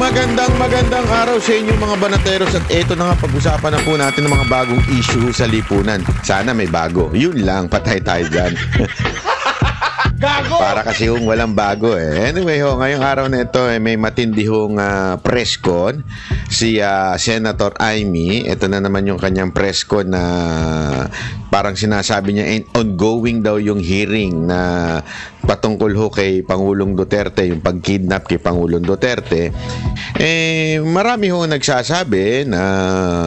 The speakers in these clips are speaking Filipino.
Magandang araw sa inyo mga banateros at eto na nga pag-usapan na po natin ng mga bagong issue sa lipunan. Sana may bago. Yun lang, patay tayo dyan. Gago! Para kasi yung walang bago eh. Anyway ho, ngayong araw na ito may matindi hong press con si Senator Amy. Ito na naman yung kanyang press con na parang sinasabi niya ongoing daw yung hearing na patungkol ho kay Pangulong Duterte, yung pagkidnap kay Pangulong Duterte. Marami ho nagsasabi na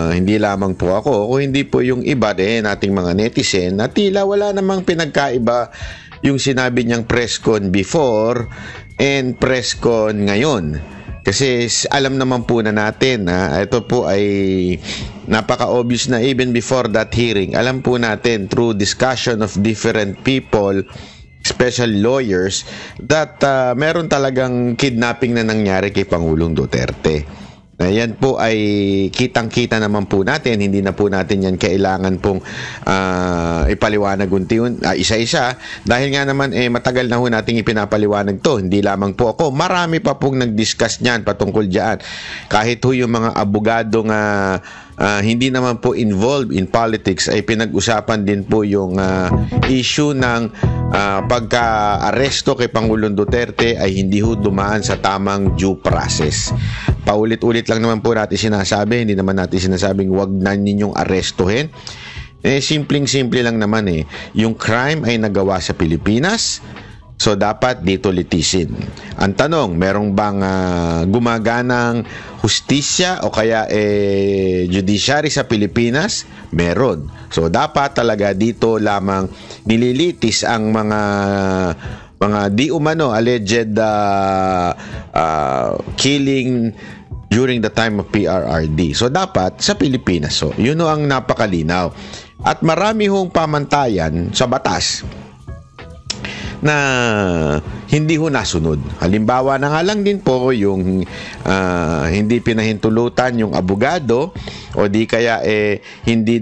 hindi lamang po ako, kung hindi po yung iba din nating mga netizen na tila wala namang pinagkaiba yung sinabi niyang press con before and press con ngayon. Kasi alam naman po na natin na ito po ay napaka-obvious na even before that hearing. Alam po natin through discussion of different people, especially lawyers, that meron talagang kidnapping na nangyari kay Pangulong Duterte. Yan po ay kitang-kita naman po natin. Hindi na po natin yan kailangan pong ipaliwanag isa-isa. Dahil nga naman matagal na po nating ipinapaliwanag to. Hindi lamang po ako. Marami pa pong nag-discuss niyan patungkol dyan. Kahit ho yung mga abogado nga hindi naman po involved in politics ay pinag-usapan din po yung issue ng pagka-aresto kay Pangulong Duterte ay hindi ho dumaan sa tamang due process. Paulit-ulit lang naman po natin sinasabi, hindi naman natin sinasabing wag na ninyong arestuhin. Simpleng-simple lang naman yung crime ay nagawa sa Pilipinas, so dapat dito litisin. Ang tanong, merong bang gumaganang hustisya o kaya judiciary sa Pilipinas? Meron. So dapat talaga dito lamang nililitis ang mga di umano alleged killing during the time of PRRD. So dapat sa Pilipinas. So yun ang napakalinaw. At marami hong pamantayan sa batas na hindi ho nasunod. Halimbawa na nga lang din po yung hindi pinahintulutan yung abogado o di kaya hindi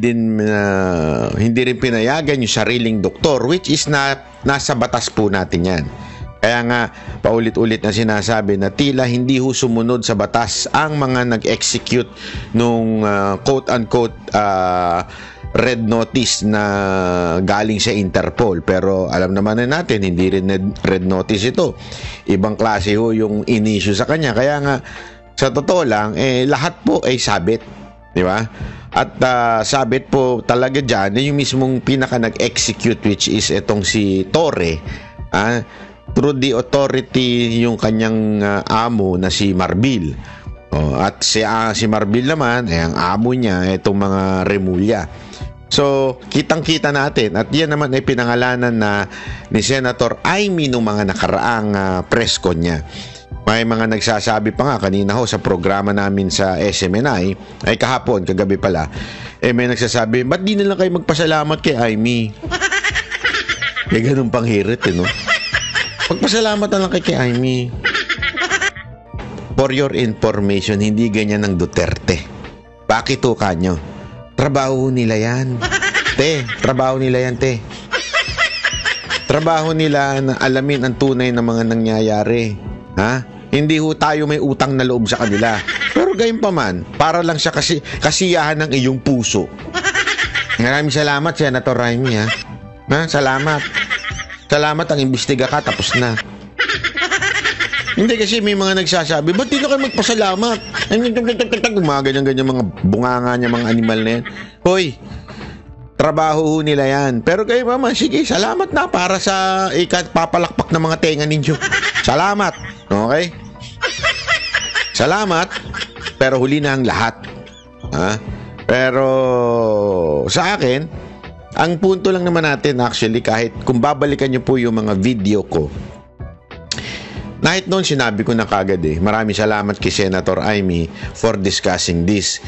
rin pinayagan yung sariling doktor, which is nasa batas po natin yan. Kaya nga paulit-ulit na sinasabi na tila hindi ho sumunod sa batas ang mga nag-execute nung quote-unquote red notice na galing sa Interpol. Pero alam naman na natin, hindi rin red notice ito. Ibang klase ho yung in-issue sa kanya. Kaya nga, sa totoo lang, lahat po ay sabit. Di ba? At sabit po talaga dyan, yung mismong pinaka nag-execute, which is itong si Torre. Through the authority, yung kanyang amo na si Marbil. At si Marbil naman, ang amo niya, itong mga Remulla. So, kitang-kita natin at yan naman ay pinangalanan na ni Senator Amy nung mga nakaraang press con niya. May mga nagsasabi pa nga kanina ho sa programa namin sa SMNI, ay kahapon, kagabi pala, may nagsasabi, ba't di na lang kayo magpasalamat kay Amy? Ganun pang hirit, no? Magpasalamat na lang kay Amy. For your information, hindi ganyan ng Duterte. Bakit ho kanyo? Trabaho nila yan. Trabaho nila yan, te. Trabaho nila na alamin ang tunay na mga nangyayari. Hindi ho tayo may utang na loob sa kanila. Pero gayon pa man, para lang siya kasiyahan ng iyong puso. Maraming salamat, Senator Amy, Salamat. Salamat, ang imbestiga ka, tapos na. Hindi kasi may mga nagsasabi, ba't di na kayo magpasalamat? Mga ganyan-ganyan mga bunganga niya, mga animal na yan. Hoy, trabaho ho nila yan. Pero kayo mama, sige, salamat na para sa papalakpak ng mga tenga ninyo. Salamat. Okay? Salamat. Pero huli na ang lahat. Pero sa akin, ang punto lang naman natin actually, kahit kung babalikan nyo po yung mga video ko, kahit noon sinabi ko na kagad maraming salamat kay Senator Amy for discussing this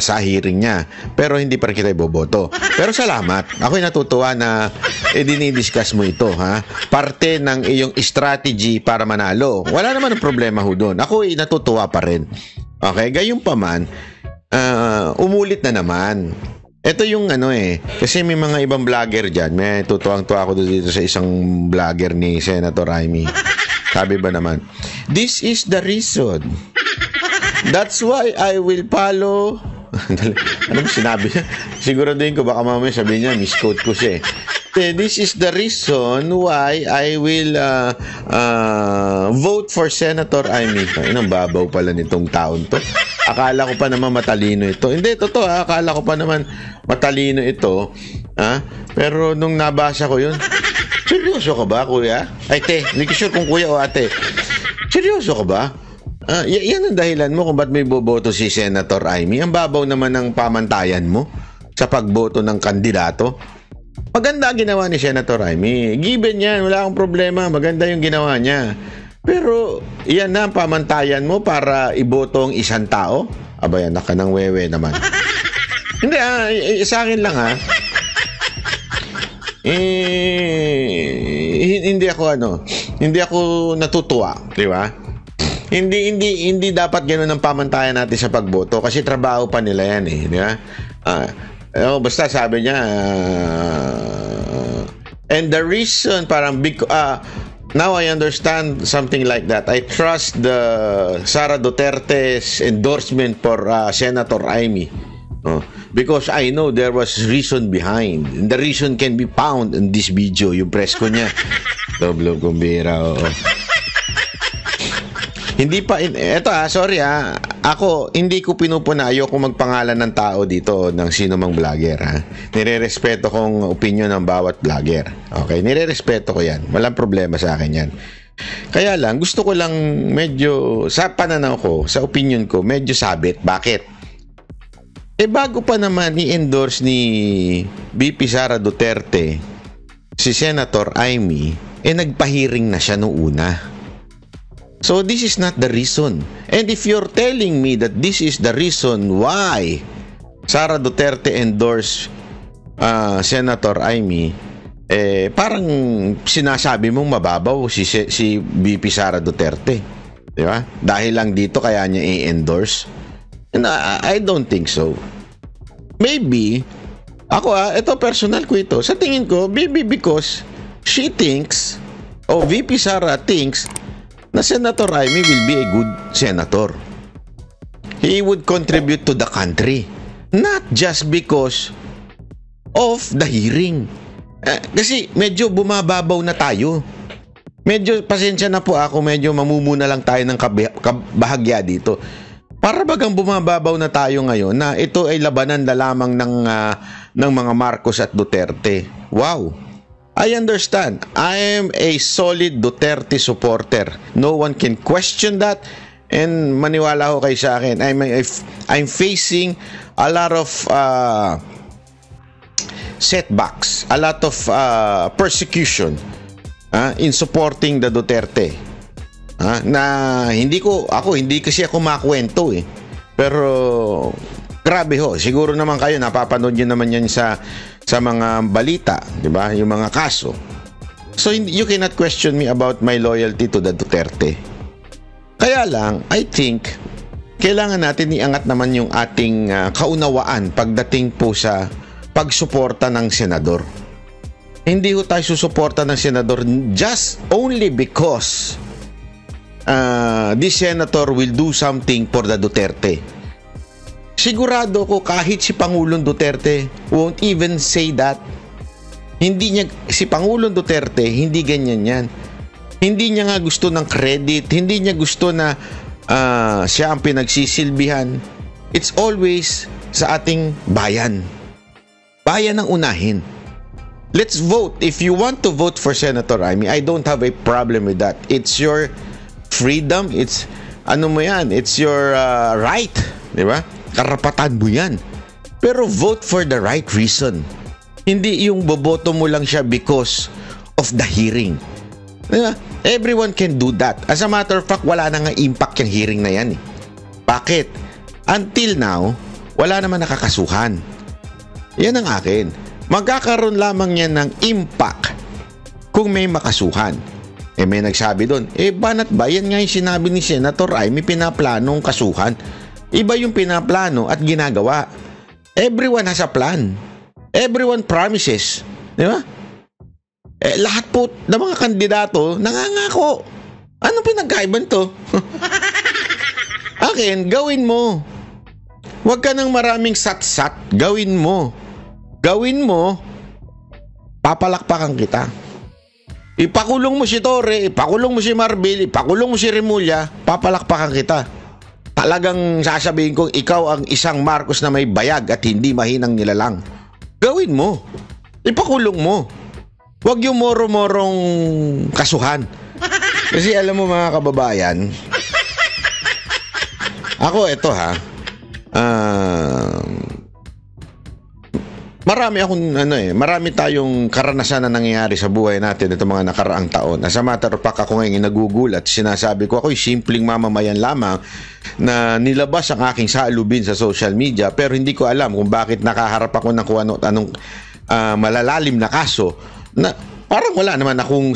sa hearing niya. Pero hindi pa rin kita iboboto. Pero salamat. Ako'y natutuwa na dinidiscuss mo ito. Parte ng iyong strategy para manalo. Wala naman ang problema ho doon. Ako'y natutuwa pa rin. Okay? Gayun pa man, umulit na naman. Ito yung kasi may mga ibang vlogger dyan. May tutuwang-tuwa ako dito sa isang vlogger ni Senator Amy. Sabi ba naman, this is the reason That's why I will follow. Ano sinabi niya? Siguraduhin ko baka mamaya sabihin niya misquote ko siya eh. This is the reason why I will vote for Senator Amy. Ang babaw pala nitong taon to. Akala ko pa naman matalino ito. Hindi, totoo akala ko pa naman matalino ito. Pero nung nabasa ko yun, seryoso ka ba, kuya? Ay, te, hindi ko sure kung kuya o ate. Seryoso ka ba? Yan ang dahilan mo kung ba't may boboto si Senator Amy. Ang babaw naman ng pamantayan mo sa pagboto ng kandidato. Maganda ginawa ni Senator Amy. Given yan, wala akong problema. Maganda yung ginawa niya. Pero yan na ang pamantayan mo para iboto ang isang tao? Aba yan, naka ng wewe naman. Hindi sa akin lang hindi ako natutuwa, di ba? Hindi dapat ganoon ang pamantayan natin sa pagboto kasi trabaho pa nila yan eh, di ba? Basta sabi niya and the reason parang now I understand something like that. I trust the Sara Duterte's endorsement for Senator Amy. Because I know there was reason behind. And the reason can be found in this video. Yung press ko niya. Doblo kumbira. Hindi pa, sorry ako, hindi ko pinupuna, ayoko magpangalan ng tao dito ng sino mang vlogger Nirerespeto kong opinion ng bawat vlogger. Okay, nirerespeto ko yan. Walang problema sa akin yan. Kaya lang, gusto ko lang medyo, sa pananaw ko, sa opinion ko, medyo sabit. Bakit? Bago pa naman i-endorse ni VP Sara Duterte si Senator Amy, nagpahiring na siya noong una. So this is not the reason. And if you're telling me that this is the reason why Sara Duterte endorsed Senator Amy, parang sinasabi mong mababaw si VP Sara Duterte. Di ba? Dahil lang dito kaya niya i-endorse. And I don't think so. Maybe, ako ito personal ko ito. Sa tingin ko, maybe because she thinks, VP Sara thinks, na Senator Amy will be a good senator. He would contribute to the country. Not just because of the hearing. Kasi medyo bumababaw na tayo. Medyo, pasensya na po ako, medyo mamumuna lang tayo ng kabahagya dito. Para bagang bumababaw na tayo ngayon na ito ay labanan na lamang ng mga Marcos at Duterte. Wow! I understand. I am a solid Duterte supporter. No one can question that. And maniwala ho kayo sa akin. I'm facing a lot of setbacks, a lot of persecution in supporting the Duterte. Na hindi kasi ako makwento pero grabe ho, siguro naman kayo napapanood niyo naman yan sa mga balita, di ba, yung mga kaso. So you cannot question me about my loyalty to the Duterte. Kaya lang, I think kailangan natin iangat naman yung ating kaunawaan pagdating po sa pagsuporta ng senador. Hindi ho tayo susuporta ng senador just only because this senator will do something for the Duterte. Sigurado ko kahit si Pangulong Duterte won't even say that. Si Pangulong Duterte, hindi ganyan yan. Hindi niya nga gusto ng credit, hindi niya gusto na siya ang pinagsisilbihan. It's always sa ating bayan. Bayan ang unahin. Let's vote. If you want to vote for Senator Amy, I don't have a problem with that. It's your freedom, it's it's your right, di ba? Karapatan mo yan. Pero vote for the right reason. Hindi yung boboto mo lang siya because of the hearing. Diba? Everyone can do that. As a matter of fact, wala na nga impact yung hearing na yan. Bakit? Until now, wala naman nakakasuhan. Yan ang akin. Magkakaroon lamang yan ng impact kung may makasuhan. May nagsabi doon, banat ba? Yan nga yung sinabi ni Senator ay may pinaplanong kasuhan. Iba yung pinaplano at ginagawa. Everyone has a plan. Everyone promises. Di ba? Lahat po ng mga kandidato nangangako. Anong pinagkaiban to? Akin, gawin mo. Huwag ka ng maraming sat-sat. Gawin mo. Gawin mo, papalakpakan kita. Ipakulong mo si Torre, ipakulong mo si Marbil, ipakulong mo si Remulla, papalakpakan kita. Talagang sasabihin kong ikaw ang isang Marcos na may bayag at hindi mahinang nilalang. Gawin mo. Ipakulong mo. Huwag yung moro-morong kasuhan. Kasi alam mo mga kababayan, ako ito ha, marami tayong karanasan na nangyayari sa buhay natin itong mga nakaraang taon. As a matter of fact, ako ngayon nagugulat. Sinasabi ko, ako'y simpleng mamamayan lamang na nilabas ang aking saalubin sa social media, pero hindi ko alam kung bakit nakaharap ako ng kung anong malalalim na kaso na parang wala naman akong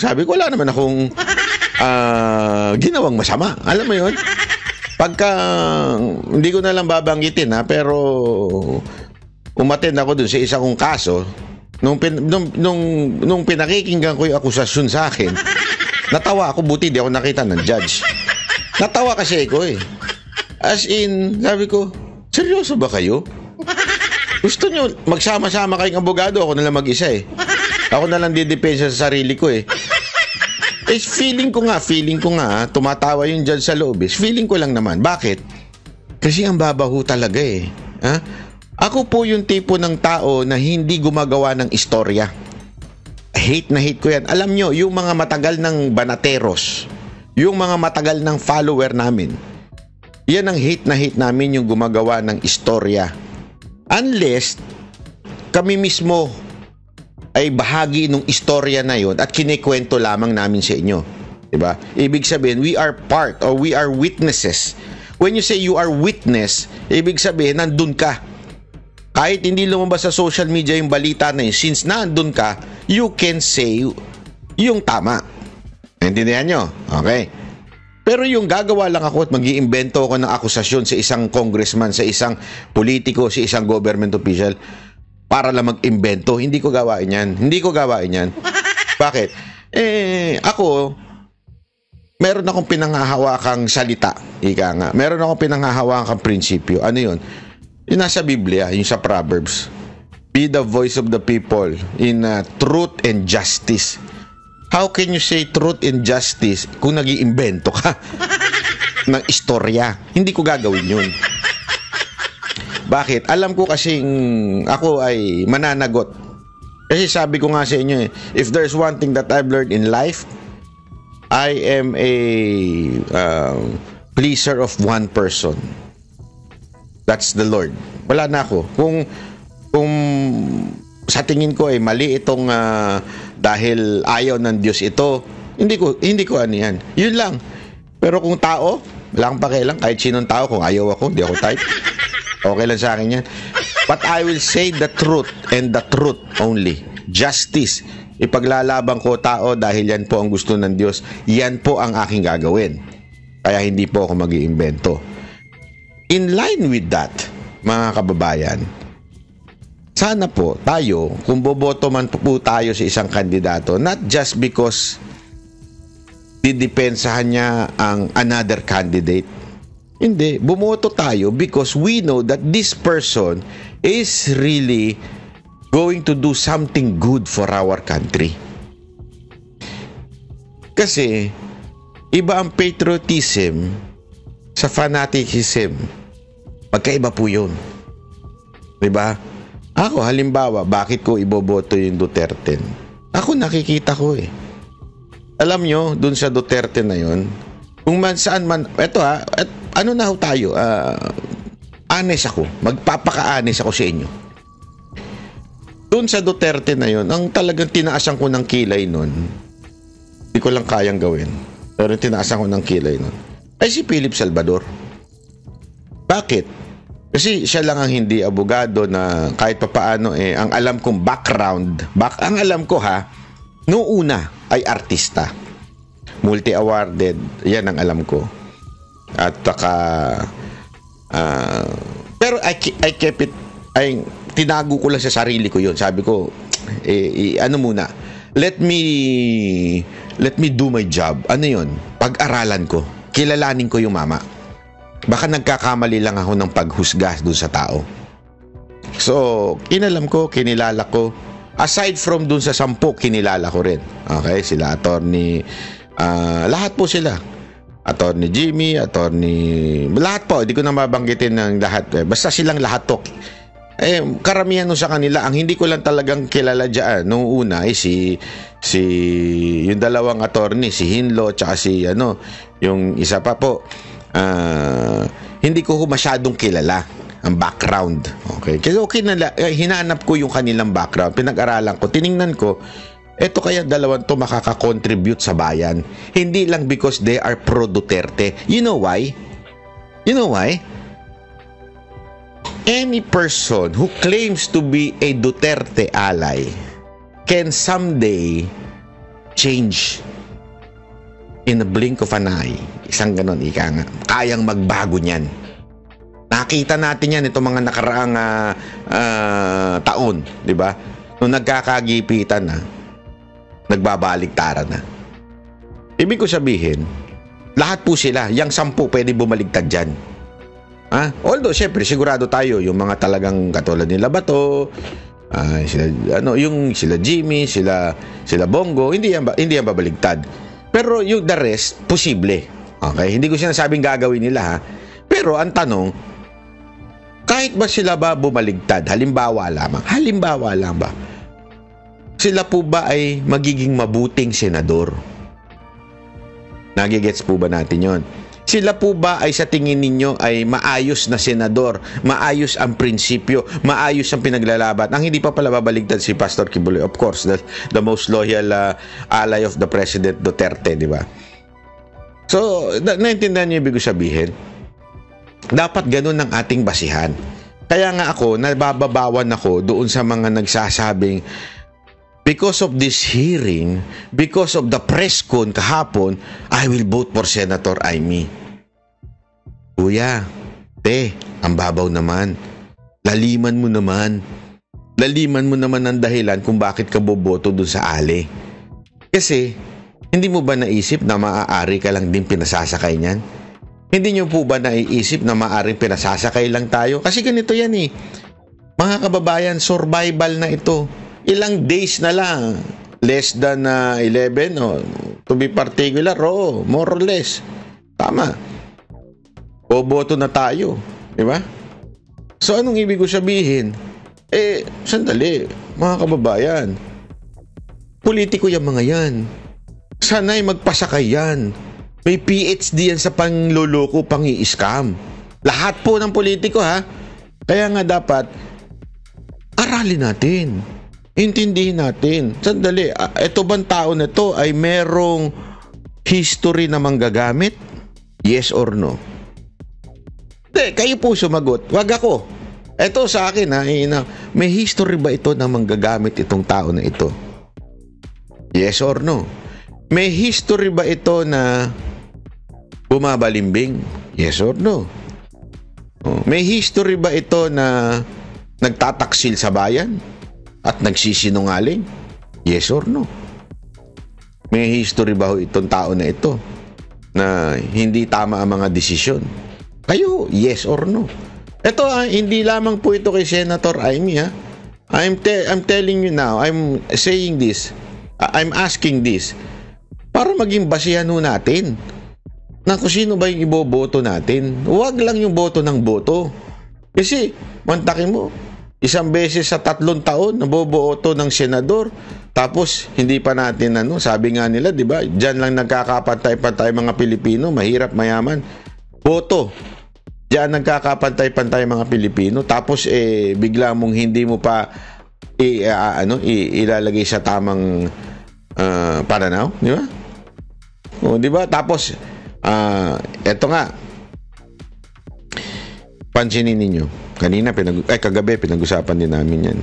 ginawang masama. Alam mo yun? Pagka, hindi ko na lang babanggitin ha, pero umattend ako dun sa isa kong kaso, nung pinakikinggan ko yung akusasyon sa akin, natawa ako, buti di ako nakita ng judge. Natawa kasi ako eh. As in, sabi ko, seryoso ba kayo? Gusto nyo magsama-sama kayong abogado, ako na lang mag-isa eh. Ako na lang didepensa sa sarili ko eh. Eh, feeling ko nga, tumatawa yung judge sa loob eh. Feeling ko lang naman. Bakit? Kasi ang babaho talaga eh. Ha? Ako po yung tipo ng tao na hindi gumagawa ng istorya. Hate na hate ko yan. Alam nyo, yung mga matagal ng banateros, yung mga matagal ng follower namin, yan ang hate na hate namin, yung gumagawa ng istorya. Unless kami mismo ay bahagi ng istorya na yon at kinikwento lamang namin sa inyo. Diba? Ibig sabihin, we are part or we are witnesses. When you say you are witness, ibig sabihin, nandun ka. Kahit hindi lumabas sa social media yung balita na yun, since nandun ka, you can say yung tama. Naintindihan nyo? Okay. Pero yung gagawa lang ako at mag-iimbento ako ng akusasyon sa isang congressman, sa isang politiko, sa isang government official, para lang mag-imbento, hindi ko gawain yan. Bakit? Ako, meron akong pinanghahawakang salita. Ika nga. Meron akong pinanghahawakang prinsipyo. Ano yun? Yung nasa Biblia, yung sa Proverbs. Be the voice of the people in truth and justice. How can you say truth and justice kung nag-iimbento ka ng istorya? Hindi ko gagawin yun. Bakit? Alam ko kasing ako ay mananagot. Kasi sabi ko nga sa inyo if there's one thing that I've learned in life, I am a pleaser of one person. That's the Lord. Wala na ako. Kung sa tingin ko ay mali itong dahil ayaw ng Diyos ito, hindi ko ano yan. Yun lang. Pero kung tao, wala akong pakialam. Kahit sinong tao, kung ayaw ako, hindi ako type. Okay lang sa akin yan. But I will say the truth and the truth only. Justice. Ipaglalaban ko tao dahil yan po ang gusto ng Diyos. Yan po ang aking gagawin. Kaya hindi po ako mag-iimbento. In line with that, mga kababayan, sana po tayo, kung boboto man po tayo sa isang kandidato, not just because didepensahan niya ang another candidate. Hindi, bumoto tayo because we know that this person is really going to do something good for our country. Kasi iba ang patriotism sa fanaticism. Magkaiba po yun. Diba? Ako, halimbawa, bakit ko iboboto yung Duterte? Ako nakikita ko eh. Alam nyo, dun sa Duterte na yun, kung man saan man, eto ano na ho tayo, honest ako, magpapaka-honest ako sa inyo. Doon sa Duterte na yon, ang talagang tinaasan ko ng kilay nun, hindi ko lang kayang gawin, pero tinaasan ko ng kilay nun, ay si Philip Salvador. Bakit? Kasi siya lang ang hindi abogado na kahit papaano ang alam kong background, ang alam ko noong una ay artista. Multi-awarded, yan ang alam ko. At pero I kept it, tinago ko lang sa sarili ko yun. Sabi ko, ano muna, let me do my job. Ano yun? Pag-aralan ko, kilalanin ko yung mama. baka nagkakamali lang ako ng paghusga doon sa tao. So, kinalam ko, kinilala ko. Aside from doon sa 10, kinilala ko rin. Okay, sila attorney, lahat po sila. Attorney Jimmy, lahat po, hindi ko na mabanggitin ng lahat. Basta silang lahat to. Karamihan sa kanila, ang hindi ko lang talagang kilala dyan nung una ay si yung dalawang attorney, si Hinlo tsaka si yung isa pa po, hindi ko masyadong kilala ang background. Okay, kasi hinanap ko yung kanilang background, pinag-aralan ko, tiningnan ko, eto kaya dalawang to makaka-contribute sa bayan. Hindi lang because they are pro-Duterte. You know why? Any person who claims to be a Duterte ally can someday change in a blink of an eye. Isang ganon, ika nga. Kayang magbago niyan. Nakita natin yan itong mga nakaraang taon, di ba? Nung nagkakagipitan na, nagbabaligtaran na. Ibig ko sabihin, lahat po sila, yung 10 pwede bumaligtad dyan. Although, syempre, sigurado tayo, yung mga talagang katulad nila Bato, sila Jimmy, sila Bongo, hindi yan babaligtad. Pero yung the rest, posible. Okay? Hindi ko sinasabing gagawin nila, ha? Pero ang tanong, kahit ba sila ba bumaligtad, halimbawa lang ba, sila po ba ay magiging mabuting senador? Nagigets po ba natin yon? Sila po ba ay sa tingin ninyo ay maayos na senador, maayos ang prinsipyo, maayos ang pinaglalaban? Ang hindi pa pala babaligtad si Pastor Kibuloy, of course, the most loyal ally of the President Duterte, di ba? So, naintindihan niyo ibig sabihin? Dapat ganun ang ating basihan. Kaya nga ako, nababawan ako doon sa mga nagsasabing, because of this hearing, because of the press con kahapon, I will vote for Senator Amy. Kuya, ang babaw naman. Laliman mo naman ang dahilan kung bakit ka boboto doon sa ali. Kasi, hindi mo ba naisip na maaari ka lang din pinasasakay niyan? Hindi nyo po ba naiisip na maaaring pinasasakay lang tayo? Kasi ganito yan eh. Mga kababayan, survival na ito. Ilang days na lang, less than 11, to be particular, more or less. Tama. Boboto na tayo, di ba? So anong ibig ko sabihin? Sandali, mga kababayan. Politiko yung mga yan. Sana'y magpasakay yan. May PhD yan sa pangluloko, pang-i-scam. Lahat po ng politiko, ha? Kaya nga dapat, aralin natin. Intindihin natin. Sandali, ito bang tao na to ay merong history na manggagamit? Yes or no? Kayo po sumagot. Wag ako. Ito sa akin, may history ba ito na manggagamit itong tao na ito? Yes or no? May history ba ito na bumabalimbing? Yes or no? May history ba ito na nagtataksil sa bayan at nagsisinungaling? Yes or no? May history ba itong tao na ito na hindi tama ang mga desisyon? Kayo, yes or no? Ito, hindi lamang po ito kay Senator Amy, ha? I'm telling you now, I'm saying this, I'm asking this, para maging basihan ho natin na kung sino ba yung iboboto natin. Huwag lang yung boto ng boto. Kasi, mantakin mo, isang beses sa 3 taon naboboto ng senador, tapos hindi pa natin sabi nga nila, di ba, dyan lang nagkakapantay-pantay mga Pilipino, mahirap, mayaman. Boto. Diyan nagkakapantay-pantay mga Pilipino, tapos bigla mong hindi mo pa ilalagay sa tamang pananaw, di ba? O, di ba? Tapos eto nga, pansinin ninyo, kagabi pinag-usapan din namin yan.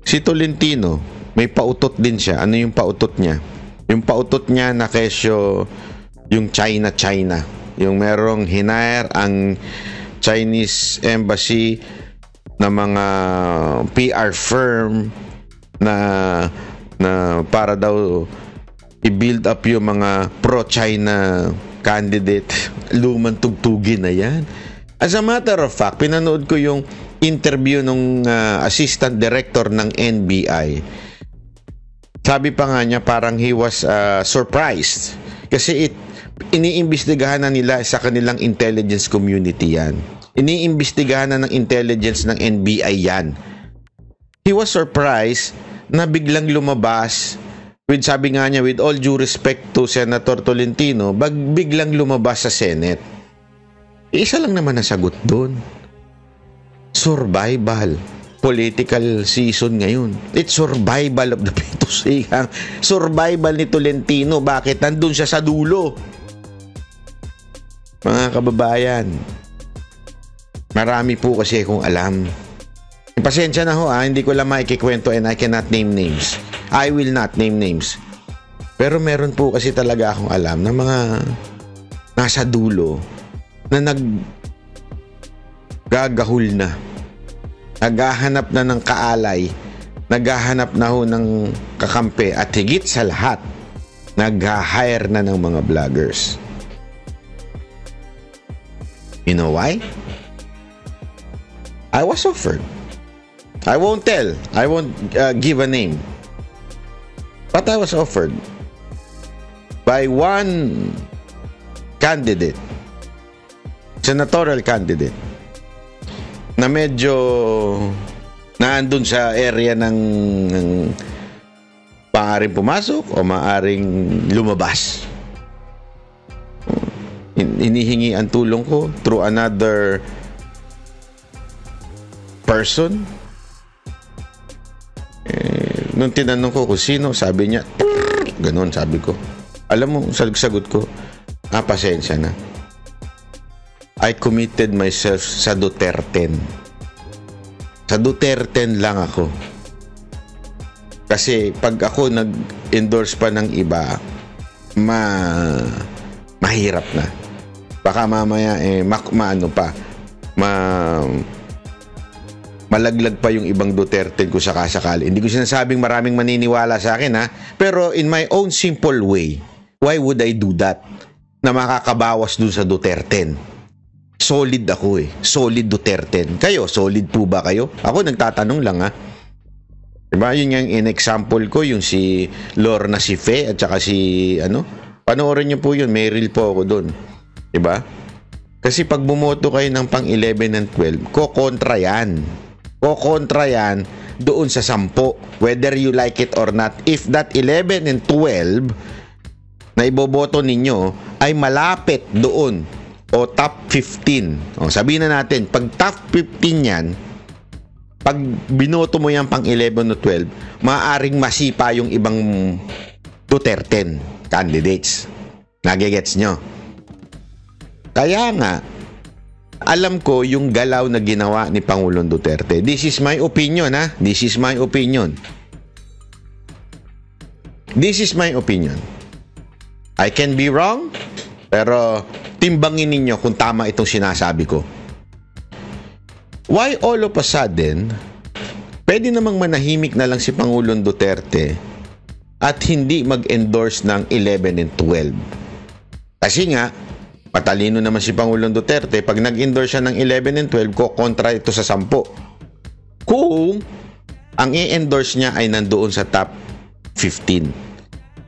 Si Tolentino, may pautot din siya. Ano yung pautot niya? Yung pautot niya na kesyo yung China. Yung merong hinire ang Chinese embassy na mga PR firm na para daw i-build up yung mga pro-China candidate, lumang tugtugin na yan. As a matter of fact, pinanood ko yung interview ng assistant director ng NBI. Sabi pa nga niya parang he was surprised kasi iniimbestigahan na nila sa kanilang intelligence community yan. Iniimbestigahan na ng intelligence ng NBI yan. He was surprised na biglang lumabas sabi nga niya, with all due respect to Senator Tolentino, biglang lumabas sa Senate. Isa lang naman ang sagot doon. Survival. Political season ngayon. It's survival of the fittest. Survival ni Tolentino. Bakit? Nandun siya sa dulo. Mga kababayan, marami po kasi akong alam. Pasensya na ho, hindi ko lang maikikwento and I cannot name names. I will not name names. Pero meron po kasi talaga akong alam na mga nasa dulo na naggagahol na. Naghahanap na ng kaalay. Naghahanap na ho ng kakampi. At higit sa lahat, nag-hire na ng mga vloggers. You know why? I was offered. I won't tell. I won't give a name. But I was offered by one candidate, senatorial candidate, na medyo naandun sa area ng maaaring pumasok o maaaring lumabas. Hinihingi ang tulong ko through another person. Nung tinanong ko kung sino, sabi niya, ganon, sabi ko. Alam mo, sagot ko, pasensya na. I committed myself sa Duterte. Sa Duterte lang ako. Kasi pag ako nag-endorse pa ng iba, mahirap na. Baka mamaya, malaglag pa yung ibang Duterte ko sakasakali. Hindi ko sinasabing maraming maniniwala sa akin, ha? Pero in my own simple way, why would I do that? Na makakabawas dun sa Duterte. Solid ako eh. Solid Duterte. Kayo, solid po ba kayo? Ako nagtatanong lang, ha? Diba? Yun yung in-example ko, yung si Lorna Sife at saka si, panoorin nyo po yun. May reel po ako dun. Diba? Kasi pag bumoto kayo ng pang 11 and 12, kokontra yan. Kokontra yan doon sa 10. Whether you like it or not. If that 11 and 12 na iboboto ninyo ay malapit doon o top 15. O, sabihin na natin, pag top 15 yan, pag binoto mo yan pang 11 o 12, maaaring masipa yung ibang Duterte candidates. Nagigets nyo? Kaya nga, alam ko yung galaw na ginawa ni Pangulong Duterte. This is my opinion, ha? This is my opinion. This is my opinion. I can be wrong, pero timbangin ninyo kung tama itong sinasabi ko. Why all of a sudden, pwede namang manahimik na lang si Pangulong Duterte at hindi mag-endorse ng 11 and 12? Kasi nga, patalino naman si Pangulong Duterte. Pag nag-endorse siya ng 11 and 12, kontra ito sa 10. Kung ang i-endorse niya ay nandoon sa top 15.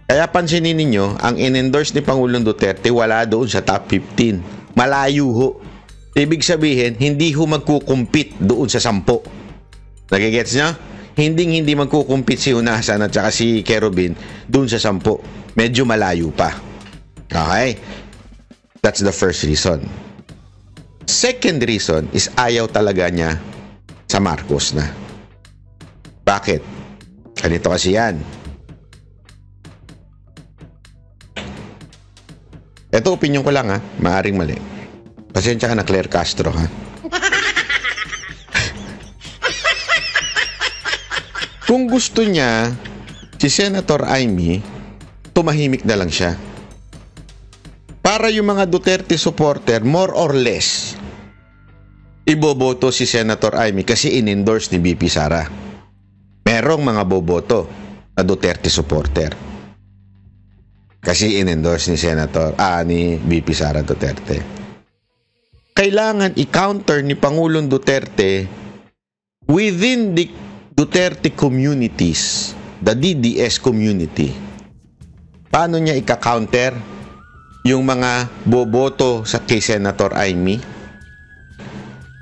Kaya pansinin ninyo, ang in-endorse ni Pangulong Duterte wala doon sa top 15. Malayo ho. Ibig sabihin, hindi ho magkukumpit doon sa 10. Nagigets niya? Hindi magkukumpit si Hunasan at saka si Kerubin doon sa 10. Medyo malayo pa. Okay? That's the first reason. Second reason is ayaw talaga niya sa Marcos na. Bakit? Ganito kasi yan. Ito, opinion ko lang, ha. Maaring mali. Pasensya ka na, Claire Castro, ha. Kung gusto niya si Senator Amy, tumahimik na lang siya. Para yung mga Duterte supporter, more or less, iboboto si Senator Amy kasi in-endorse ni BP Sara. Merong mga boboto na Duterte supporter. Kasi in-endorse ni VP Sara Duterte. Kailangan i-counter ni Pangulong Duterte within the Duterte communities, the DDS community. Paano niya i-counter yung mga boboto sa kay Senator Amy?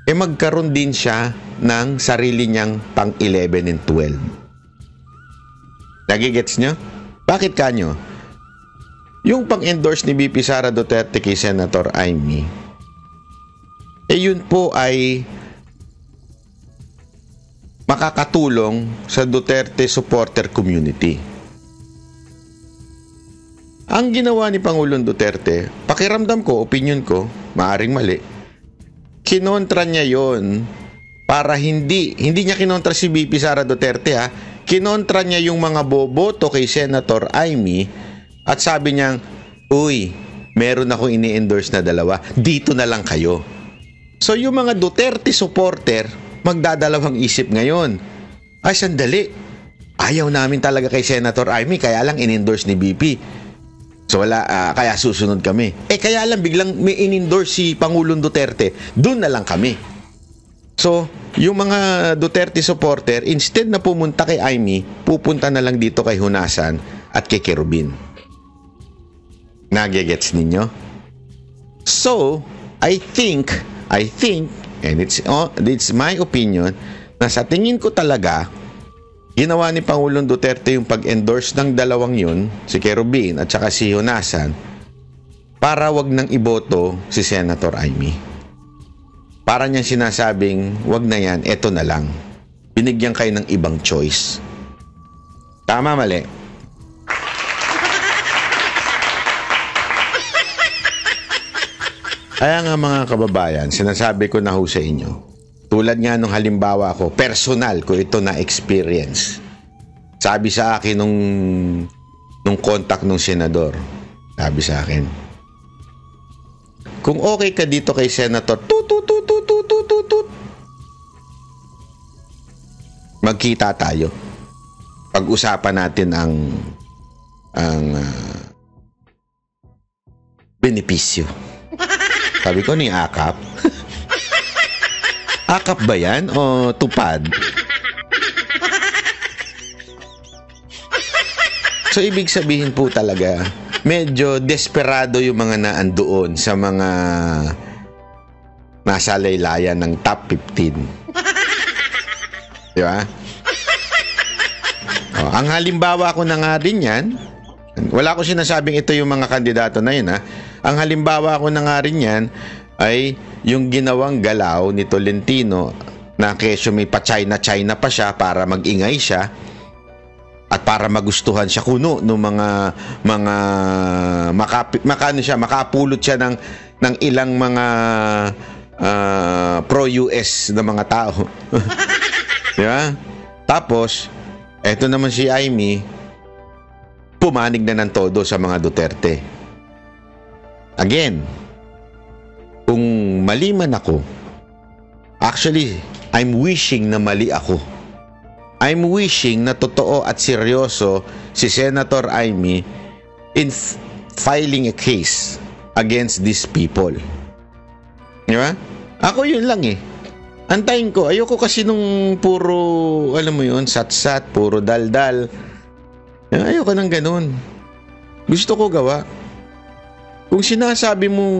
Magkaroon din siya ng sarili niyang pang 11 and 12. Nagigets nyo? Bakit kanyo? Yung pang-endorse ni VP Sara Duterte kay Senator Amy, yun po ay makakatulong sa Duterte supporter community. Ang ginawa ni Pangulong Duterte, pakiramdam ko, opinion ko, maaring mali, kinontra niya yon para hindi niya kinontra si VP Sara Duterte kinontra niya yung mga boboto kay Senator Amy at sabi niya, uy, meron ako ini-endorse na dalawa, dito na lang kayo. So yung mga Duterte supporter, magdadalawang isip ngayon. Ay, sandali, ayaw namin talaga kay Senator Amy, kaya lang in-endorse ni VP. So wala, kaya susunod kami. Kaya lang biglang may in-endorse si Pangulong Duterte, doon na lang kami. So, yung mga Duterte supporter, instead na pumunta kay Amy, pupunta na lang dito kay Hunasan at kay Kerubin. Nagigets ninyo? So, I think, and it's my opinion, na sa tingin ko talaga, ginawa ni Pangulong Duterte yung pag-endorse ng dalawang yun, si Kerubin at saka si Hunasan, para wag nang iboto si Senator Amy. Para niyang sinasabing, wag na yan, eto na lang. Binigyan kayo ng ibang choice. Tama, mali? Kaya nga mga kababayan, sinasabi ko na ho sa inyo, tulad nga nung halimbawa ko, personal ko ito na experience. Sabi sa akin nung contact nung senador, sabi sa akin, kung okay ka dito kay Senator, magkita tayo. Pag-usapan natin ang benepisyo. Sabi ko, ni akap? Akap ba yan o tupad? So, ibig sabihin po talaga, medyo desperado yung mga naandoon sa mga nasa laylayan ng top 15. Di ba? Ang halimbawa ko na nga din yan, wala ko sinasabing ito yung mga kandidato na yun Ang halimbawa ko na nga rin yan ay yung ginawang galaw ni Tolentino na kesyo may pa-China pa siya para mag-ingay siya at para magustuhan siya kuno ng mga makapulot siya ng ilang mga pro-US na mga tao. Diba? Tapos, eto naman si Amy, pumanig na ng todo sa mga Duterte. Again, kung mali man ako, actually, I'm wishing na mali ako. I'm wishing na totoo at seryoso si Senator Amy in filing a case against these people. Di ba? Ako yun lang Antayin ko. Ayoko kasi nung puro, alam mo yun, sat-sat, puro dal-dal. Ayoko nang ganun. Gusto ko gawa. Kung sinasabi mong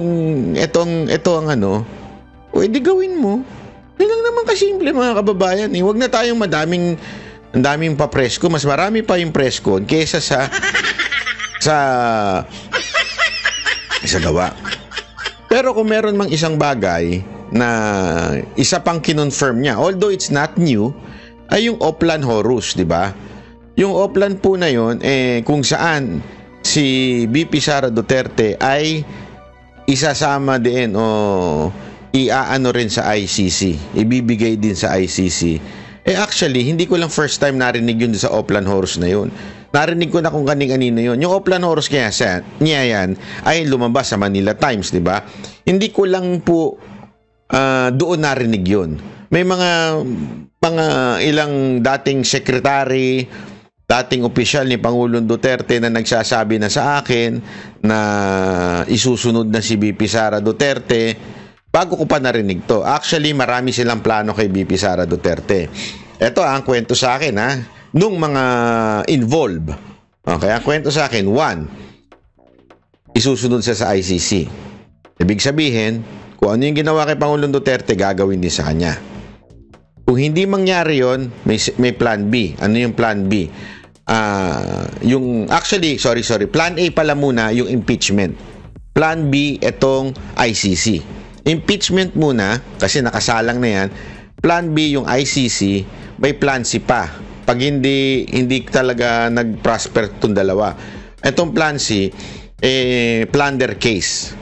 ito ang edi gawin mo. Yun lang naman kasimple mga kababayan. Huwag na tayong ang daming pa-presko. Mas marami pa yung presko kesa sa gawa. Pero kung meron mang isang bagay na isa pang kinonfirm niya, although it's not new, ay yung Oplan Horus, di ba? Yung Oplan po na yun, kung saan si VP Sara Duterte ay isasama din o iaano rin sa ICC, ibibigay din sa ICC. Actually, hindi ko lang first time narinig yun sa Oplan Horus na yun. Narinig ko na kung kaning-anino yun. Yung Oplan Horus niya yan ay lumabas sa Manila Times, di ba? Hindi ko lang po doon narinig yun. May mga ilang dating secretary dating opisyal ni Pangulong Duterte na nagsasabi na sa akin na isusunod na si BP Sara Duterte. Bago ko pa narinig to. Actually, marami silang plano kay BP Sara Duterte. Ito ang kwento sa akin nung mga involved. Okay, ang kwento sa akin, 1, isusunod siya sa ICC. Ibig sabihin, kung ano yung ginawa kay Pangulong Duterte, gagawin din sa kanya. Kung hindi mangyari yon, may plan B. Ano yung plan B? Plan A pala muna, yung impeachment. Plan B, itong ICC. Impeachment muna, kasi nakasalang na yan. Plan B, yung ICC, may plan C pa. Pag hindi talaga nag-prosper itong dalawa. Itong plan C, plunder case.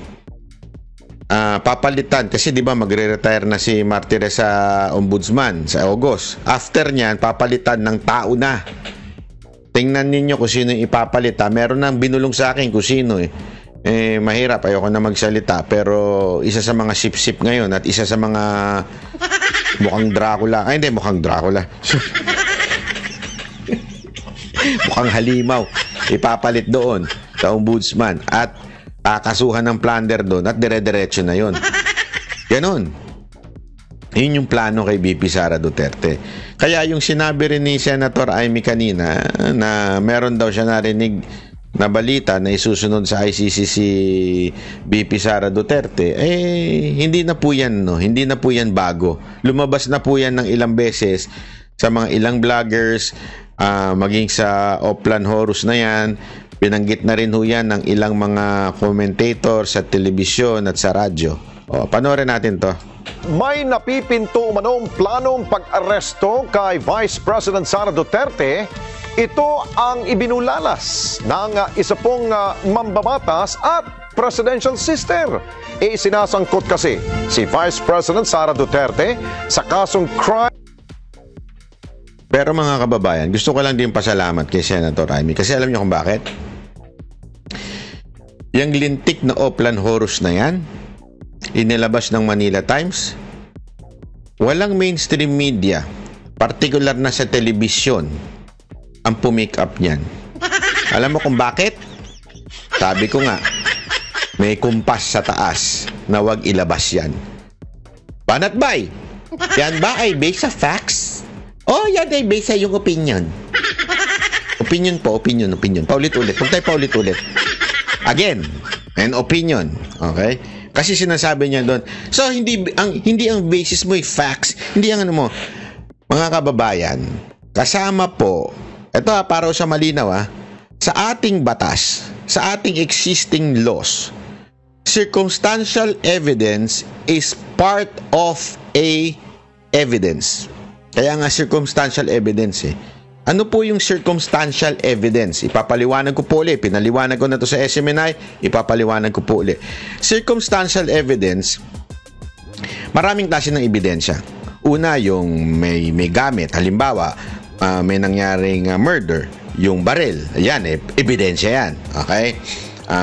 Papalitan kasi 'di ba magre-retire na si Martires sa ombudsman sa August. After niyan papalitan ng tao na. Tingnan ninyo kung sino yung ipapalit. Meron nang binulong sa akin kung sino mahirap, ayoko na magsalita, pero isa sa mga sip-sip ngayon at isa sa mga mukhang Dracula. Ay hindi, mukhang Dracula. Mukhang halimaw. Ipapalit doon sa ombudsman at kakasuhan ng plunder doon at dire-diretso na yon. Ganon. Yun yung plano kay BP Sara Duterte. Kaya yung sinabi rin ni Senator Amy kanina na meron daw siya narinig na balita na isusunod sa ICC si BP Sara Duterte, hindi na po yan, no? Hindi na po yan bago. Lumabas na po yan ng ilang beses sa mga ilang vloggers, maging sa Oplan Horus na yan. Binanggit na rin ho yan ng ilang mga commentator sa telebisyon at sa radyo. Panoorin natin to. May napipinto umanong planong pag-aresto kay Vice President Sara Duterte. Ito ang ibinulalas ng isa pong mambabatas at presidential sister. Sinasangkot kasi si Vice President Sara Duterte sa kasong crime. Pero mga kababayan, gusto ko lang din pasalamat kay Senator Amy kasi alam niyo kung bakit? Yang lintik na Oplan Horus na yan, inilabas ng Manila Times, walang mainstream media, particular na sa telebisyon, ang pumick up niyan. Alam mo kung bakit? Sabi ko nga, may kumpas sa taas na wag ilabas yan. Banat bay, yan ba ay based sa facts? Yan ay based sa yung opinion. Opinion po, opinion. Paulit-ulit. Huwag tayo paulit-ulit. Again, an opinion. Okay? Kasi sinasabi niya doon. So, hindi ang basis mo ay facts. Hindi ang ano mo. Mga kababayan, kasama po, ito para sa malinaw sa ating batas, sa ating existing laws, circumstantial evidence is part of a evidence. Kaya nga circumstantial evidence Ano po yung circumstantial evidence? Ipapaliwanag ko po ulit. Pinaliwanag ko na to sa SMNI, ipapaliwanag ko po ulit. Circumstantial evidence, maraming klase ng ebidensya. Una, yung may gamit. Halimbawa, may nangyaring murder. Yung baril. Ayan, ebidensya yan. Okay?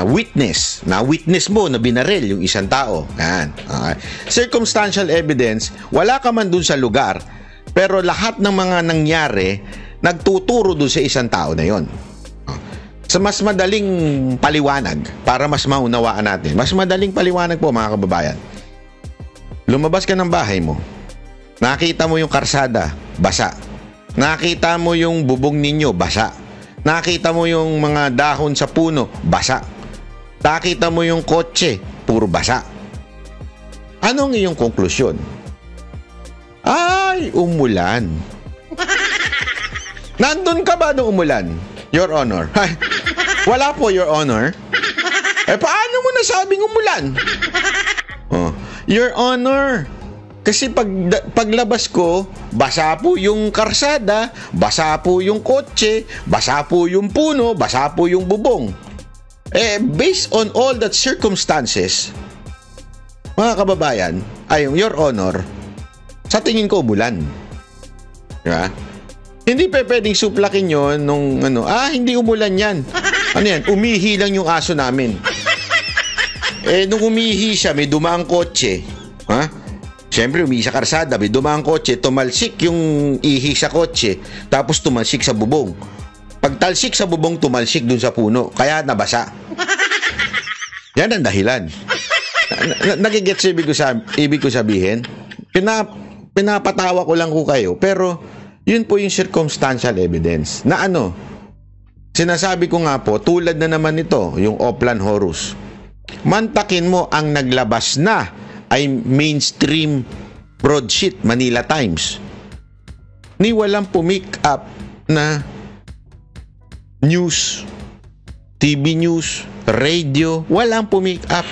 Witness. Na-witness mo na binaril yung isang tao. Yan. Okay? Circumstantial evidence, wala ka man dun sa lugar, pero lahat ng mga nangyari nagtuturo doon sa isang tao na yon. Sa mas madaling paliwanag, para mas maunawaan natin, mas madaling paliwanag po mga kababayan. Lumabas ka ng bahay mo, nakita mo yung karsada, basa. Nakita mo yung bubong ninyo, basa. Nakita mo yung mga dahon sa puno, basa. Nakita mo yung kotse, puro basa. Anong iyong konklusyon? Ay, umulan. Nandun ka ba nung umulan, Your Honor? Wala po, Your Honor. Paano mo nasabing umulan? Your Honor, kasi paglabas ko, basa po yung karsada, basa po yung kotse, basa po yung puno, basa po yung bubong. Based on all that circumstances, mga kababayan, Your Honor, sa tingin ko umulan. Diba? Hindi pwedeng suplakin yun nung hindi umulan yan. Ano yan? Umihi lang yung aso namin. Nung umihi siya, may dumaang kotse. Siyempre, umihi sa karsada, may dumaang kotse, tumalsik yung ihi sa kotse, tapos tumalsik sa bubong. pagtalsik sa bubong, tumalsik dun sa puno. Kaya nabasa. Yan ang dahilan. Nagigets ibig ko sabihin? Pinapatawa ko lang ko kayo, pero yun po yung circumstantial evidence. Na ano, sinasabi ko nga po, tulad na naman ito, yung Oplan Horus. Mantakin mo ang naglabas na ay mainstream broadsheet, Manila Times. Ni walang pumick up na news, TV news, radio, walang pumick up.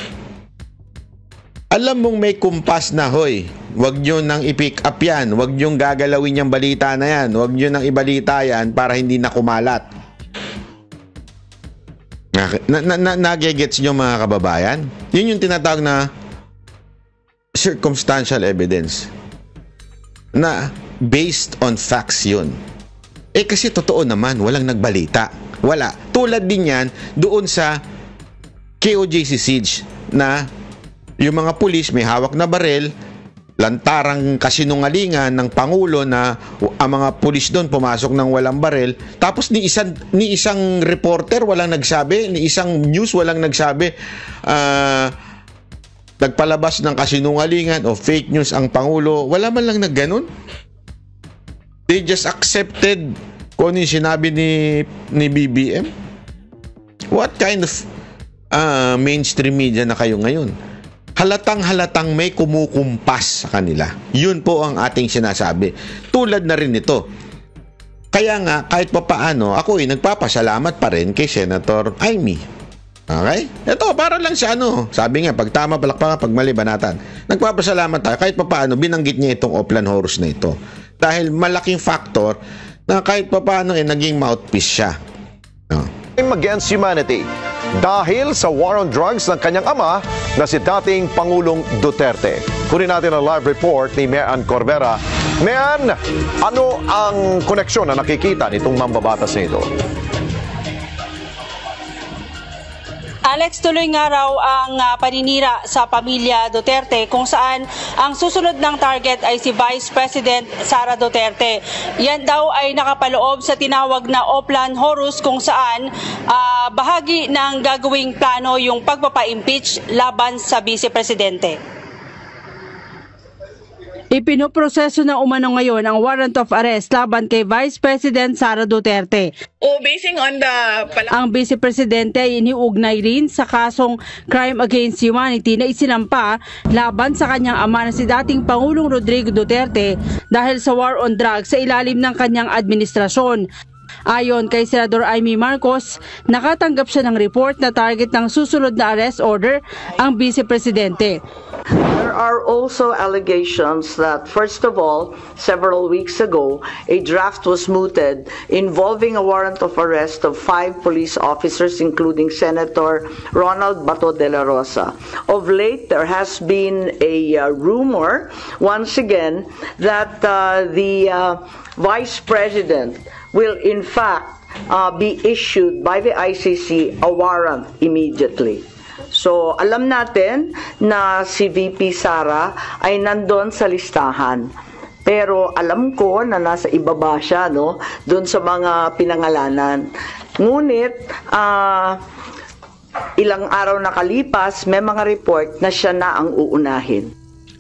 Alam mong may kumpas na, hoy, wag nyo nang i-pick up yan, wag nyo gagalawin yung balita na yan, wag nyo nang ibalita yan para hindi na kumalat. Nagigets nyo mga kababayan? Yun yung tinatawag na circumstantial evidence na based on facts yun. Kasi totoo naman, walang nagbalita. Wala. Tulad din yan doon sa KOJC siege na yung mga pulis may hawak na barel, lantarang kasinungalingan ng Pangulo na ang mga pulis doon pumasok ng walang barel, tapos ni isang reporter walang nagsabi, ni isang news walang nagsabi, nagpalabas ng kasinungalingan o fake news ang Pangulo, wala man lang nagganon. They just accepted kung ano yung sinabi ni BBM. What kind of mainstream media na kayo ngayon? Halatang may kumukumpas sa kanila. Yun po ang ating sinasabi. Tulad na rin ito. Kaya nga, kahit papaano, ako nagpapasalamat pa rin kay Senator Amy. Okay? Ito, para lang sa sabi nga, pag tama, palakpakan, pag mali, banatan. Nagpapasalamat tayo, kahit papaano, binanggit niya itong Oplan Horus na ito. Dahil malaking factor na kahit papaano, naging mouthpiece siya. Against humanity dahil sa war on drugs ng kanyang ama na si dating Pangulong Duterte. Kunin natin ang live report ni Mean Corbera. Mean, ano ang koneksyon na nakikita nitong mambabatas na ito? Alex, tuloy nga raw ang paninira sa pamilya Duterte kung saan ang susunod ng target ay si Vice President Sara Duterte. Yan daw ay nakapaloob sa tinawag na Oplan Horus kung saan bahagi ng gagawing plano yung pagpapa-impeach laban sa Vice Presidente. Ipinoproseso na umano ngayon ang warrant of arrest laban kay Vice President Sara Duterte. Basing on the... Ang Vice Presidente ay iniugnay rin sa kasong crime against humanity na isinampa laban sa kanyang ama na si dating Pangulong Rodrigo Duterte dahil sa war on drugs sa ilalim ng kanyang administrasyon. Ayon kay Senador Amy Marcos, nakatanggap siya ng report na target ng susunod na arrest order ang Vice Presidente. There are also allegations that, first of all, several weeks ago, a draft was mooted involving a warrant of arrest of 5 police officers, including Senator Ronald Bato de la Rosa. Of late, there has been a rumor, once again, that the Vice President will in fact be issued by the ICC a warrant immediately. So, alam natin na si VP Sara ay nandun sa listahan. Pero alam ko na nasa ibaba siya, doon sa mga pinangalanan. Ngunit, ilang araw nakalipas, may mga report na siya na ang uunahin.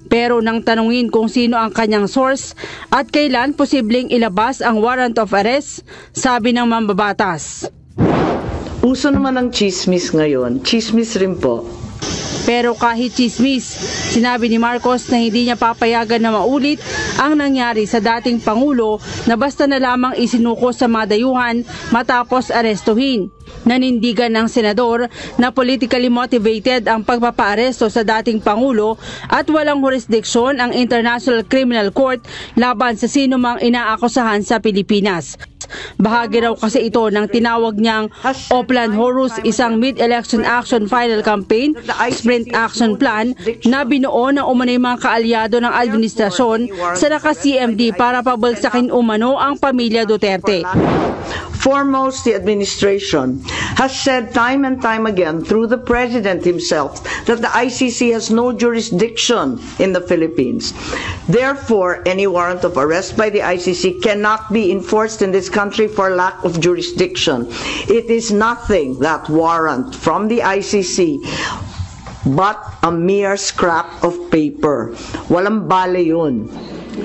Pero nang tanungin kung sino ang kanyang source at kailan posibleng ilabas ang warrant of arrest, sabi ng mambabatas. Uso naman ang chismis ngayon. Chismis rin po. Pero kahit chismis, sinabi ni Marcos na hindi niya papayagan na maulit ang nangyari sa dating Pangulo na basta na lamang isinuko sa madayuhan matapos arestuhin. Nanindigan ng senador na politically motivated ang pagpapaaresto sa dating Pangulo at walang jurisdiksyon ang International Criminal Court laban sa sinumang inaakusahan sa Pilipinas. Bahagi raw kasi ito ng tinawag niyang Oplan Horus, isang mid-election action final campaign, sprint action plan na binuo ng umanay mga kaalyado ng administrasyon sa naka-CMD para pabalsakin umano ang pamilya Duterte. Foremost, the administration has said time and time again through the President himself that the ICC has no jurisdiction in the Philippines. Therefore, any warrant of arrest by the ICC cannot be enforced in this country country for lack of jurisdiction. It is nothing, that warrant from the ICC, but a mere scrap of paper. Walang bale yun.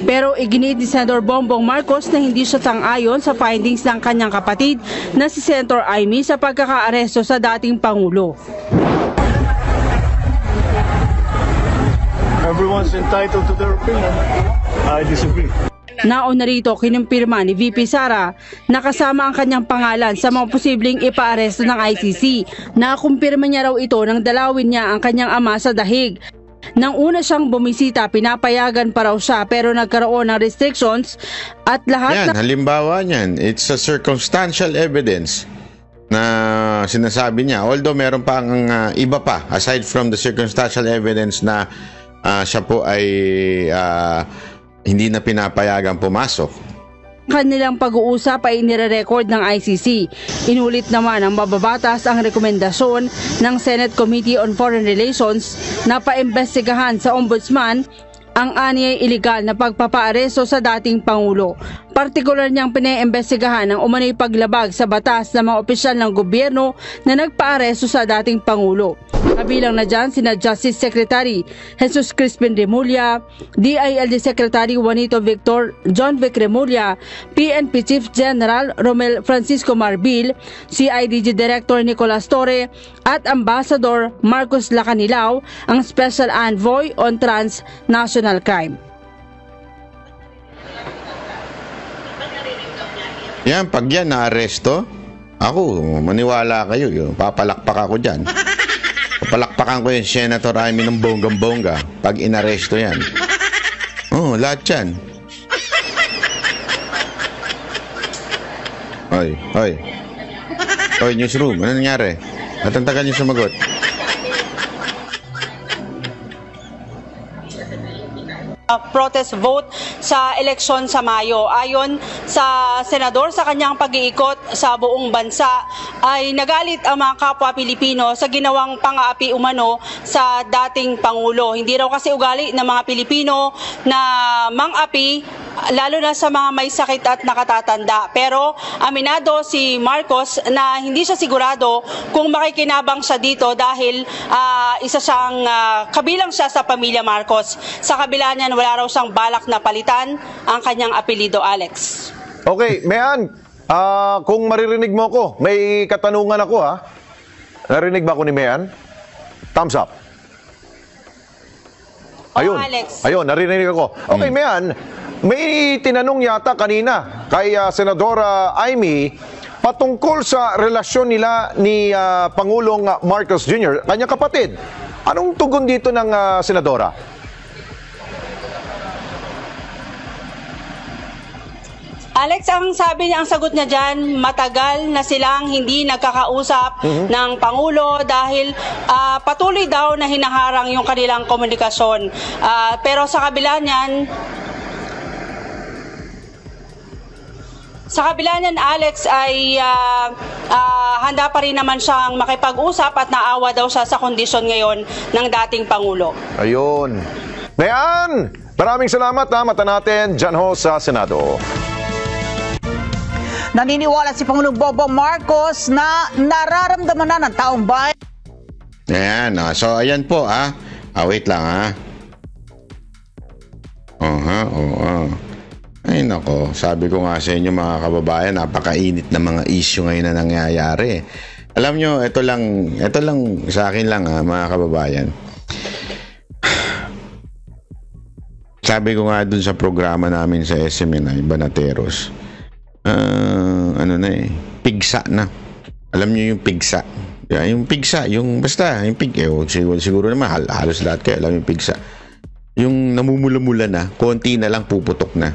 Pero iginit ni Senator Bongbong Marcos na hindi siya sang-ayon sa findings ng kanyang kapatid na si Senator Amy sa pagkakaaresto sa dating Pangulo. Everyone's entitled to their opinion. I disagree. Nauna rito kinumpirma ni VP Sara na kasama ang kanyang pangalan sa mga posibleng ipaaresto ng ICC. Nakumpirma niya raw ito nang dalawin niya ang kanyang ama sa dahig. Nang una siyang bumisita, pinapayagan pa raw siya pero nagkaroon ng restrictions at lahat yan, halimbawa niyan, it's a circumstantial evidence na sinasabi niya. Although meron pa ang iba pa aside from the circumstantial evidence na siya po ay hindi na pinapayagan pumasok. Kanilang pag-uusap ay inire-record ng ICC. Inulit naman ng mababatas ang rekomendasyon ng Senate Committee on Foreign Relations na paimbestigahan sa Ombudsman ang anyay iligal na pagpapaaresto sa dating Pangulo. Partikular niyang pinaimbestigahan ang umano'y paglabag sa batas ng mga opisyal ng gobyerno na nagpaaresto sa dating Pangulo. Kabilang na dyan sina Justice Secretary Jesus Crispin Remulla, DILG Secretary Juanito Victor, John Vic Remulla, PNP Chief General Romel Francisco Marbil, CIDG Director Nicolas Torre at Ambassador Marcos Lacanilao, ang Special Envoy on Transnational Crime. Yan, pag yan na-aresto, ako, maniwala kayo, papalakpak ako dyan. Papalakpakan ko yung Senator Amy ng bonggang-bongga pag inaresto yan. Oh, lahat yan. Hoy, newsroom, ano nangyari? At ang tagal niyo sumagot. Protest vote sa eleksyon sa Mayo. Ayon sa senador sa kanyang pag-iikot sa buong bansa ay nagalit ang mga kapwa Pilipino sa ginawang pang-aapi umano sa dating Pangulo. Hindi raw kasi ugali ng mga Pilipino na mang-api lalo na sa mga may sakit at nakatatanda. Pero aminado si Marcos na hindi siya sigurado kung makikinabang siya dito dahil isa siyang kabilang siya sa pamilya Marcos. Sa kabila niyan, wala raw siyang balak na palitan ang kanyang apelido, Alex. Okay, Mayan, kung maririnig mo ako, may katanungan ako ha. Narinig ba ako ni Mayan? Thumbs up. Ayun, Alex. Ayun, narinig ako. Okay, Mayan, may tinanong yata kanina kay Senadora Amy patungkol sa relasyon nila ni Pangulong Marcos Jr., kanyang kapatid. Anong tugon dito ng Senadora? Alex, ang sabi niya, ang sagot niya dyan, matagal na silang hindi nagkakausap ng Pangulo dahil patuloy daw na hinaharang yung kanilang komunikasyon. Pero sa kabila niyan, Alex, ay handa pa rin naman siyang makipag-usap at naawa daw siya sa kondisyon ngayon ng dating Pangulo. Ayun. Mayan, maraming salamat ha. Mata natin dyan ho sa Senado. Naniniwala si Pangulong Bongbong Marcos na nararamdaman na ng taong bayan. Ayan, so ayan po wait lang Ay nako, sabi ko nga sa inyo mga kababayan, napakainit na mga issue ngayon na nangyayari. Alam nyo, ito lang sa akin lang mga kababayan. Sabi ko nga dun sa programa namin sa SMNI, Banateros, pigsa na. Alam nyo yung pigsa. Yung pigsa, yung basta, yung pig, siguro naman, halos lahat kayo alam yung pigsa. Yung namumula-mula na, konti na lang puputok na.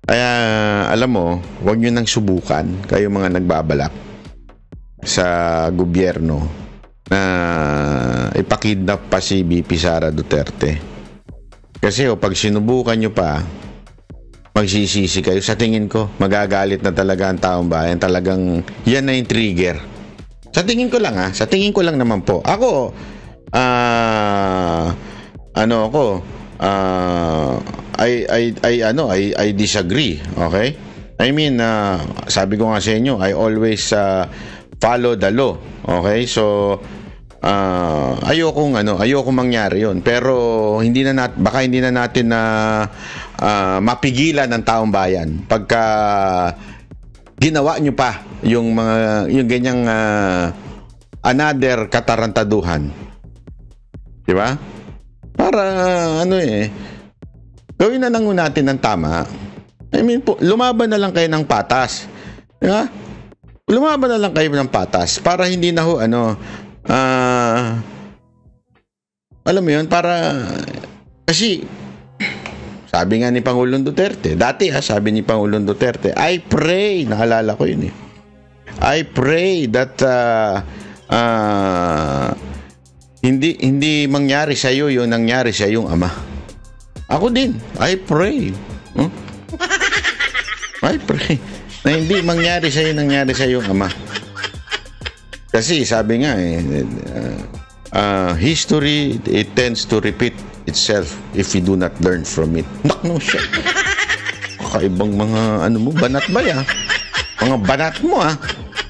Kaya, alam mo, huwag nyo nang subukan, kayo mga nagbabalak sa gobyerno na ipakidnap pa si BP Sara Duterte. Kasi pag sinubukan nyo pa, magsisisi kayo. Sa tingin ko, magagalit na talaga ang taong bayan. Talagang yan na yung trigger. Sa tingin ko lang sa tingin ko lang naman po. Ako, I disagree, okay? I mean, sabi ko nga sa inyo, I always follow the law. Okay? So, ayokong mangyari 'yon. Pero baka hindi na natin mapigilan ng taong bayan pagka ginawa nyo pa yung ganyang another katarantaduhan. 'Di ba? Para gawin na lang natin ng tama. I mean, lumaban na lang kayo ng patas. 'Di ba? Lumaban na lang kayo ng patas para hindi na alam mo yun, para kasi sabi nga ni Pangulong Duterte, sabi ni Pangulong Duterte, I pray, naalala ko yun I pray that hindi mangyari sa iyo yung nangyari sa iyong ama. Ako din, I pray. I pray na hindi mangyari sa iyo nangyari sa iyong ama. Kasi sabi nga history, it tends to repeat itself if we do not learn from it. No shit. Kakaibang mga banat ba ya? Mga banat mo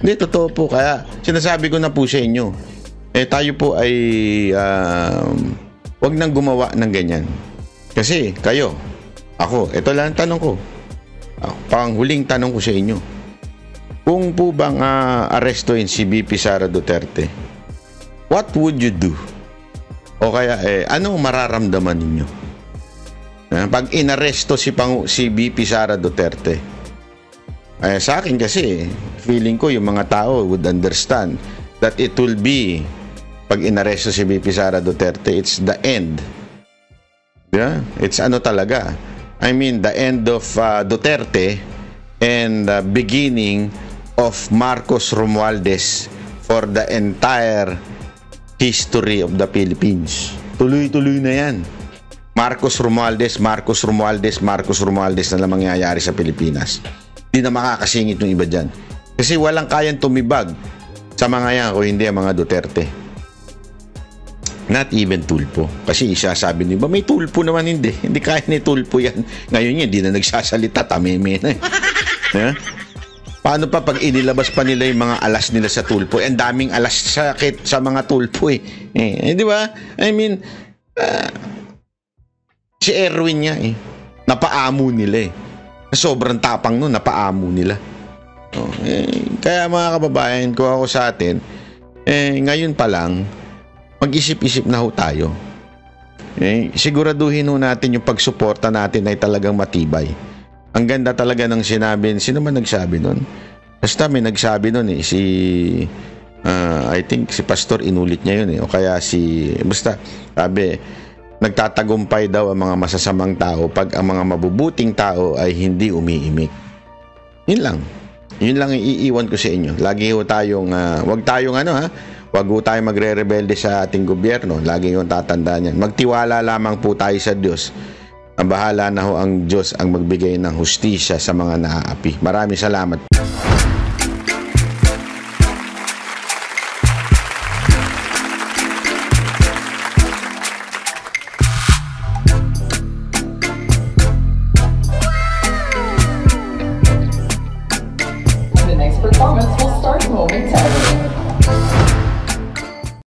Hindi, totoo po. Kaya sinasabi ko na po sa inyo, tayo po ay wag nang gumawa ng ganyan. Kasi kayo, ako, ito lang ang tanong ko. Panghuling tanong ko sa inyo. Kung po bang arestuin si VP Sara Duterte, what would you do? O kaya anong mararamdaman ninyo? Pag inaresto si VP Sara Duterte, sa akin kasi feeling ko yung mga tao would understand that it will be, pag inaresto si VP Sara Duterte, it's the end. Yeah? It's talaga. I mean, the end of Duterte and the beginning of Marcos Romualdez for the entire history of the Philippines. Tuloy-tuloy na yan. Marcos Romualdez na lang mangyayari sa Pilipinas. Hindi na makakasingit yung iba dyan. Kasi walang kayang tumibag sa mga yan kung hindi ang mga Duterte. Not even Tulpo. Kasi isasabi niyo, ba may Tulpo naman? Hindi kaya ni Tulpo yan. Ngayon hindi na nagsasalita, tameme na yeah? Paano pa pag inilabas pa nila yung mga alas nila sa Tulpo? Ang daming alas sakit sa mga Tulpo di ba? I mean, si Erwin niya napaamo nila sobrang tapang nun, napaamo nila. Kaya mga kababayan ko, ako sa atin, ngayon pa lang, mag-isip-isip na tayo. Siguraduhin natin yung pagsuporta natin ay talagang matibay. Ang ganda talaga ng sinabi. Sino man nagsabi nun? Basta may nagsabi nun I think si Pastor inulit niya yun o kaya basta sabi, nagtatagumpay daw ang mga masasamang tao pag ang mga mabubuting tao ay hindi umiimik. Yun lang iiwan ko sa inyo. Lagi tayong wag tayong magre-rebelde sa ating gobyerno. Lagi yung tatandaan yan. Magtiwala lamang po tayo sa Diyos. Ang bahala na ang Diyos ang magbigay ng hustisya sa mga naaapi. Maraming salamat.